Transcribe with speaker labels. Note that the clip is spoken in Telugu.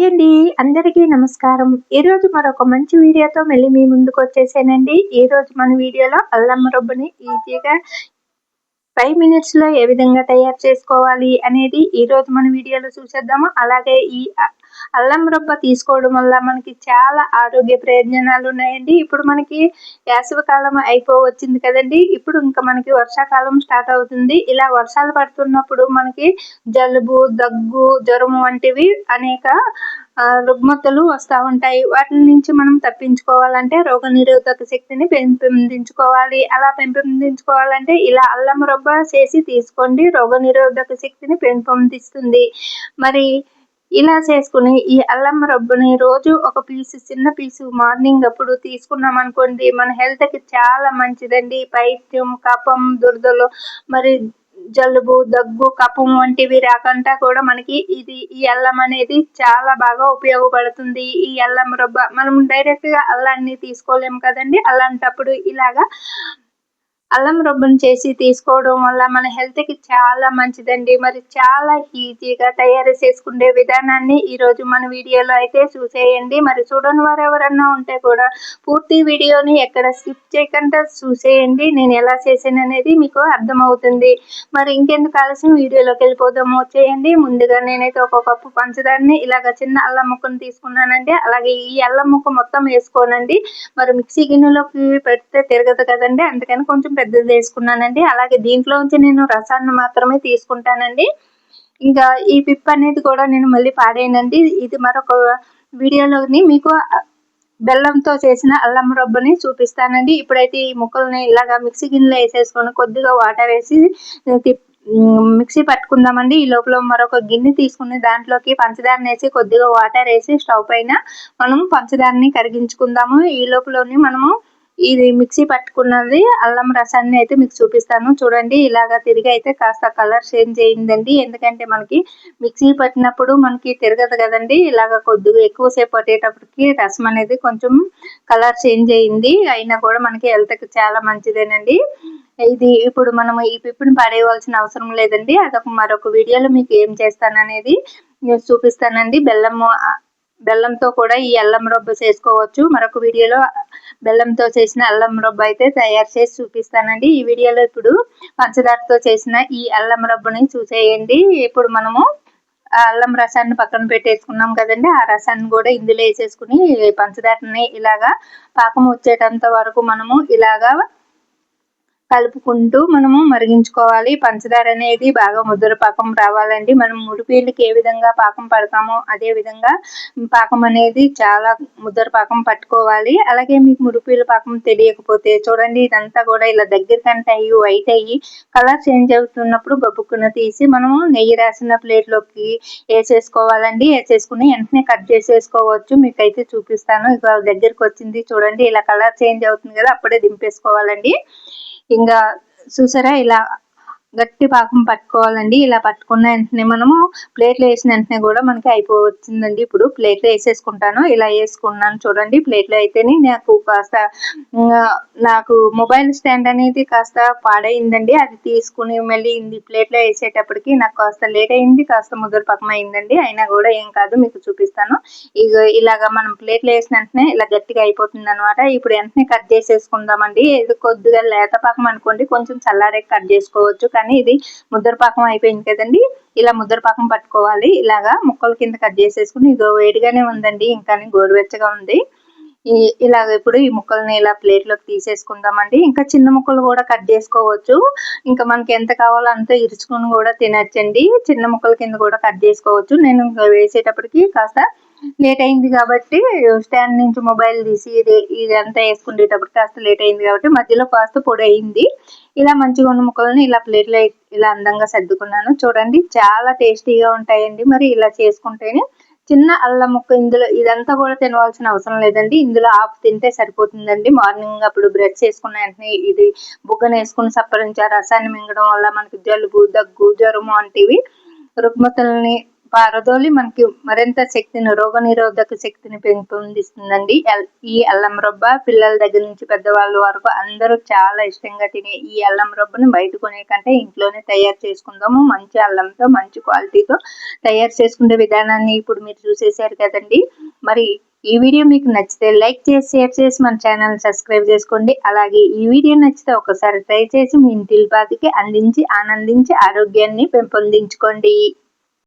Speaker 1: హాయ్ అండి. అందరికీ నమస్కారం. ఈరోజు మరొక మంచి వీడియోతో మళ్ళీ మీ ముందుకు వచ్చేసానండి. ఈరోజు మన వీడియోలో అల్లం రొబ్బని ఈజీగా 5 మినిట్స్‌లో ఏ విధంగా తయారు చేసుకోవాలి అనేది ఈరోజు మన వీడియోలో చూసేద్దాము. అలాగే ఈ అల్లం రొబ్బ తీసుకోవడం వల్ల మనకి చాలా ఆరోగ్య ప్రయోజనాలు ఉన్నాయండి. ఇప్పుడు మనకి వేసవికాలం అయిపోవచ్చింది కదండి. ఇప్పుడు ఇంకా మనకి వర్షాకాలం స్టార్ట్ అవుతుంది. ఇలా వర్షాలు పడుతున్నప్పుడు మనకి జలుబు, దగ్గు, జ్వరం వంటివి అనేక రుగ్మతలు వస్తూ ఉంటాయి. వాటి నుంచి మనం తప్పించుకోవాలంటే రోగనిరోధక శక్తిని పెంపొందించుకోవాలి. అలా పెంపొందించుకోవాలంటే ఇలా అల్లం రొబ్బ చేసి తీసుకోండి. రోగనిరోధక శక్తిని పెంపొందిస్తుంది. మరి ఇలా చేసుకుని ఈ అల్లం రొబ్బని రోజు ఒక చిన్న పీసు మార్నింగ్ అప్పుడు తీసుకున్నాం అనుకోండి, మన హెల్త్కి చాలా మంచిదండి. పైత్యం, కఫం, దురదలు, మరి జలుబు, దగ్గు, కఫం వంటివి రాకుండా కూడా మనకి ఈ అల్లం అనేది చాలా బాగా ఉపయోగపడుతుంది. ఈ అల్లం రొబ్బ మనం డైరెక్ట్ గా అల్లాన్ని తీసుకోలేము కదండి. అలాంటప్పుడు ఇలాగా అల్లం రొబ్బను చేసి తీసుకోవడం వల్ల మన హెల్త్కి చాలా మంచిదండి. మరి చాలా ఈజీగా తయారు చేసుకునే విధానాన్ని ఈరోజు మన వీడియోలో అయితే చూసేయండి. మరి చూడని వారు ఎవరన్నా ఉంటే కూడా పూర్తి వీడియోని ఎక్కడ స్కిప్ చేయకుండా చూసేయండి. నేను ఎలా చేశాను అనేది మీకు అర్థమవుతుంది. మరి ఇంకెందుకు ఆలస్యం, వీడియోలోకి వెళ్ళిపోదాము. వచ్చేయండి. ముందుగా నేనైతే ఒక కప్పు పంచదారని ఇలాగ చిన్న అల్లం ముక్కను తీసుకున్నానండి. అలాగే ఈ అల్లం ముక్క మొత్తం వేసుకోనండి. మరి మిక్సీ గిన్నెలోకి పెడితే తిరగదు కదండి, అందుకని కొంచెం పెద్దది వేసుకున్నానండి. అలాగే దీంట్లోంచి నేను రసాన్ని మాత్రమే తీసుకుంటానండి. ఇంకా ఈ పిప్ అనేది కూడా నేను మళ్ళీ పాడేయనండి. ఇది మరొక వీడియోలోని మీకు బెల్లంతో చేసిన అల్లం రొబ్బని చూపిస్తానండి. ఇప్పుడైతే ఈ ముక్కల్ని ఇలాగా మిక్సీ గిన్నెలో వేసేసుకొని కొద్దిగా వాటర్ వేసి మిక్సీ పట్టుకుందామండి. ఈ లోపల మరొక గిన్నె తీసుకుని దాంట్లోకి పంచదారని వేసి కొద్దిగా వాటర్ వేసి స్టవ్ పైన మనం పంచదారని కరిగించుకుందాము. ఈ లోపలని మనము ఇది మిక్సీ పట్టుకున్నది అల్లం రసాన్ని అయితే మీకు చూపిస్తాను. చూడండి, ఇలాగా తిరిగి అయితే కాస్త కలర్ చేంజ్ అయిందండి. ఎందుకంటే మనకి మిక్సీ పట్టినప్పుడు మనకి తిరగదు కదండి. ఇలాగ కొద్దిగా ఎక్కువసేపు పట్టేటప్పటికి రసం అనేది కొంచెం కలర్ చేంజ్ అయింది. అయినా కూడా మనకి హెల్త్కి చాలా మంచిదేనండి. ఇది ఇప్పుడు మనం ఈ పిప్పుని పడేయవలసిన అవసరం లేదండి. అదొక మరొక వీడియోలో మీకు ఏం చేస్తాననేది చూపిస్తానండి. బెల్లంతో కూడా ఈ అల్లం రొబ్బ చేసుకోవచ్చు. మరొక వీడియోలో బెల్లంతో చేసిన అల్లం రొబ్బ అయితే తయారు చేసి చూపిస్తానండి. ఈ వీడియోలో ఇప్పుడు పంచదారతో చేసిన ఈ అల్లం రొబ్బని చూసేయండి. ఇప్పుడు మనము ఆ అల్లం రసాన్ని పక్కన పెట్టేసుకున్నాం కదండి. ఆ రసాన్ని కూడా ఇందులో వేసేసుకుని పంచదారని ఇలాగా పాకం వచ్చేటంత వరకు మనము ఇలాగా కలుపుకుంటూ మనము మరిగించుకోవాలి. పంచదార అనేది బాగా ముద్దర పాకం రావాలండి. మనం మురిపీలకి ఏ విధంగా పాకం పడతామో అదే విధంగా పాకం అనేది చాలా ముద్దర పాకం పట్టుకోవాలి. అలాగే మీకు మురిపీల పాకం తెలియకపోతే చూడండి, ఇదంతా కూడా ఇలా దగ్గరకంటే అయ్యి వైట్ అయ్యి కలర్ చేంజ్ అవుతున్నప్పుడు గబుక్కున తీసి మనము నెయ్యి రాసిన ప్లేట్లోకి వేసేసుకోవాలండి. వేసేసుకుని వెంటనే కట్ చేసేసుకోవచ్చు. మీకైతే చూపిస్తాను. ఇక దగ్గరికి వచ్చింది చూడండి, ఇలా కలర్ చేంజ్ అవుతుంది కదా, అప్పుడే దింపేసుకోవాలండి. ఇంకా చూసారా, ఇలా గట్టి పాకం పట్టుకోవాలండి. ఇలా పట్టుకున్న వెంటనే మనము ప్లేట్లో వేసిన వెంటనే కూడా మనకి అయిపోవచ్చిందండి. ఇప్పుడు ప్లేట్లో వేసేసుకుంటాను. ఇలా వేసుకున్నాను చూడండి. ప్లేట్లో అయితేనే నాకు మొబైల్ స్టాండ్ అనేది కాస్త పాడైందండి. అది తీసుకుని మళ్ళీ ప్లేట్లో వేసేటప్పటికి నాకు కాస్త లేట్ అయింది, కాస్త ముద్దర పాకం అయిందండి. అయినా కూడా ఏం కాదు, మీకు చూపిస్తాను. ఇలాగా మనం ప్లేట్లో వేసిన వెంటనే ఇలా గట్టిగా అయిపోతుంది అనమాట. ఇప్పుడు వెంటనే కట్ చేసేసుకుందామండి. ఇది కొద్దిగా లేత పాకం అనుకోండి, కొంచెం చల్లారే కట్ చేసుకోవచ్చు. కానీ ఇది ముద్దర పాకం అయిపోయింది కదండి. ఇలా ముద్దర పాకం పట్టుకోవాలి. ఇలాగా ముక్కల కింద కట్ చేసేసుకుని, ఇదో వేడిగానే ఉందండి, ఇంకా గోరువెచ్చగా ఉంది. ఇలాగ ఇప్పుడు ఈ ముక్కల్ని ఇలా ప్లేట్లోకి తీసేసుకుందామండి. ఇంకా చిన్న ముక్కలు కూడా కట్ చేసుకోవచ్చు. ఇంకా మనకి ఎంత కావాలో అంత ఇరుచుకుని కూడా తినచ్చండి. చిన్న ముక్కల కింద కూడా కట్ చేసుకోవచ్చు. నేను వేసేటప్పటికి కాస్త లేట్ అయింది కాబట్టి స్టాండ్ నుంచి మొబైల్ తీసి ఇదంతా వేసుకునేటప్పుడు కాస్త లేట్ అయింది కాబట్టి మధ్యలో కాస్త పొడి అయింది. ఇలా మంచిగా ఉన్న ముక్కలను ఇలా ప్లేట్లో ఇలా అందంగా సర్దుకున్నాను. చూడండి, చాలా టేస్టీగా ఉంటాయండి. మరి ఇలా చేసుకుంటేనే చిన్న అల్లం ముక్క ఇందులో ఇదంతా కూడా తినవలసిన అవసరం లేదండి. ఇందులో హాఫ్ తింటే సరిపోతుందండి. మార్నింగ్ అప్పుడు బ్రష్ చేసుకున్న వెంటనే ఇది బుగ్గన వేసుకుని సప్పరించి ఆ రసాన్ని మింగడం వల్ల మనకి జలుబు, దగ్గు, జ్వరం వంటివి రుగ్మతల్ని పారదోలి మనకి మరింత శక్తిని, రోగనిరోధక శక్తిని పెంపొందిస్తుందండి. ఈ అల్లం రొబ్బ పిల్లల దగ్గర నుంచి పెద్దవాళ్ళ వరకు అందరూ చాలా ఇష్టంగా తినే ఈ అల్లం రొబ్బను బయట కొనే కంటే ఇంట్లోనే తయారు చేసుకుందాము. మంచి అల్లంతో మంచి క్వాలిటీతో తయారు చేసుకునే విధానాన్ని ఇప్పుడు మీరు చూసేశారు కదండి. మరి ఈ వీడియో మీకు నచ్చితే లైక్ చేసి, షేర్ చేసి మన ఛానల్ సబ్స్క్రైబ్ చేసుకోండి. అలాగే ఈ వీడియో నచ్చితే ఒకసారి ట్రై చేసి మీ ఇంటిల్లిపాదికి అందించి ఆనందించి ఆరోగ్యాన్ని పెంపొందించుకోండి.